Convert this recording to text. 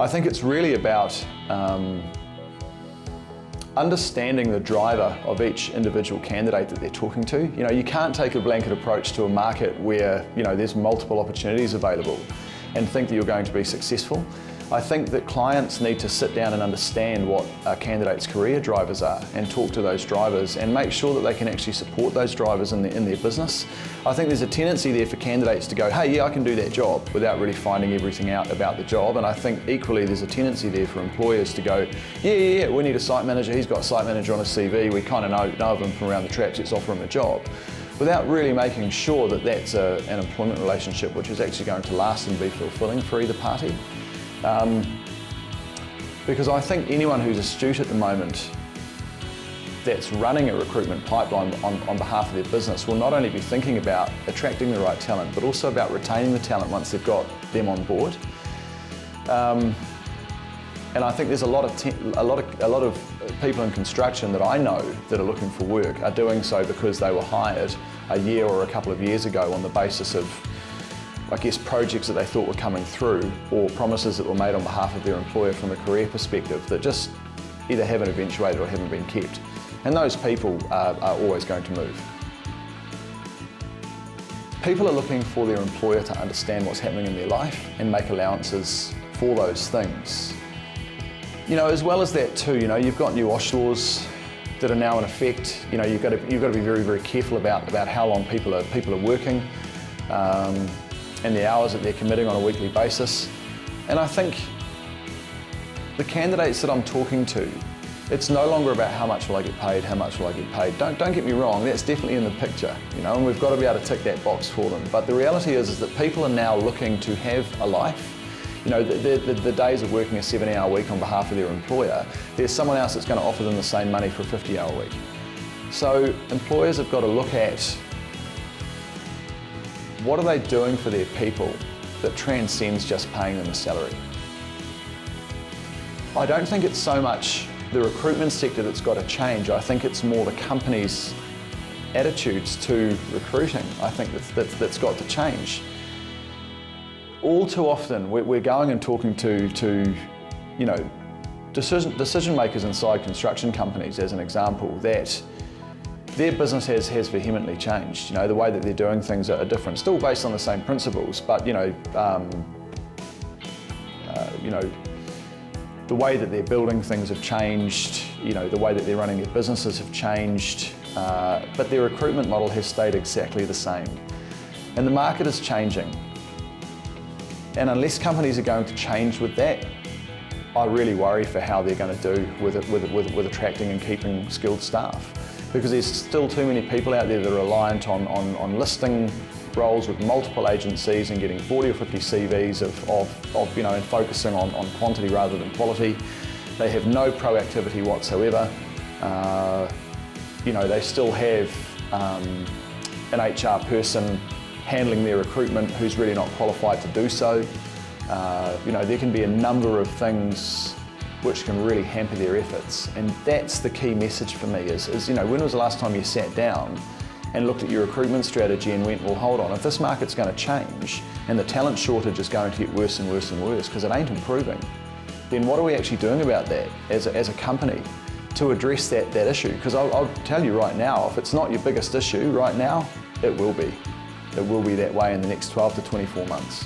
I think it's really about understanding the driver of each individual candidate that they're talking to. You know, you can't take a blanket approach to a market where, you know, there's multiple opportunities available and think that you're going to be successful. I think that clients need to sit down and understand what a candidate's career drivers are and talk to those drivers and make sure that they can actually support those drivers in their business. I think there's a tendency there for candidates to go, hey, yeah, I can do that job, without really finding everything out about the job. And I think equally there's a tendency there for employers to go, yeah, we need a site manager, he's got a site manager on his CV, we kind of know of him from around the traps, let's offer him a job, without really making sure that that's an employment relationship which is actually going to last and be fulfilling for either party. Because I think anyone who's astute at the moment that's running a recruitment pipeline on behalf of their business will not only be thinking about attracting the right talent, but also about retaining the talent once they've got them on board. And I think there's a lot of people in construction that I know that are looking for work are doing so because they were hired a year or a couple of years ago on the basis of, I guess, projects that they thought were coming through or promises that were made on behalf of their employer from a career perspective that just either haven't eventuated or haven't been kept. And those people are always going to move. People are looking for their employer to understand what's happening in their life and make allowances for those things. You know, as well as that too, you know, you've got new OSH laws that are now in effect. You know, you've got to be very, very careful about how long people are working. And the hours that they're committing on a weekly basis. And I think the candidates that I'm talking to, it's no longer about how much will I get paid, how much will I get paid. Don't get me wrong, that's definitely in the picture, you know, and we've got to be able to tick that box for them. But the reality is that people are now looking to have a life. You know, the days of working a 7-hour week on behalf of their employer, there's someone else that's going to offer them the same money for a 50-hour week. So employers have got to look at what are they doing for their people that transcends just paying them a salary. I don't think it's so much the recruitment sector that's got to change. I think it's more the company's attitudes to recruiting. I think that's got to change. All too often, we're going and talking to you know, decision makers inside construction companies, as an example, that their business has vehemently changed. You know, the way that they're doing things are different, still based on the same principles, but you know, the way that they're building things have changed. You know, the way that they're running their businesses have changed, but their recruitment model has stayed exactly the same. And the market is changing. And unless companies are going to change with that, I really worry for how they're going to do with attracting and keeping skilled staff. Because there's still too many people out there that are reliant on listing roles with multiple agencies and getting 40 or 50 CVs of you know, and focusing on quantity rather than quality. They have no proactivity whatsoever. You know, they still have an HR person handling their recruitment who's really not qualified to do so. You know, there can be a number of things which can really hamper their efforts. And that's the key message for me is, you know, when was the last time you sat down and looked at your recruitment strategy and went, well, hold on, if this market's going to change and the talent shortage is going to get worse and worse and worse because it ain't improving, then what are we actually doing about that as a company to address that issue? Because I'll tell you right now, if it's not your biggest issue right now, it will be. It will be that way in the next 12 to 24 months.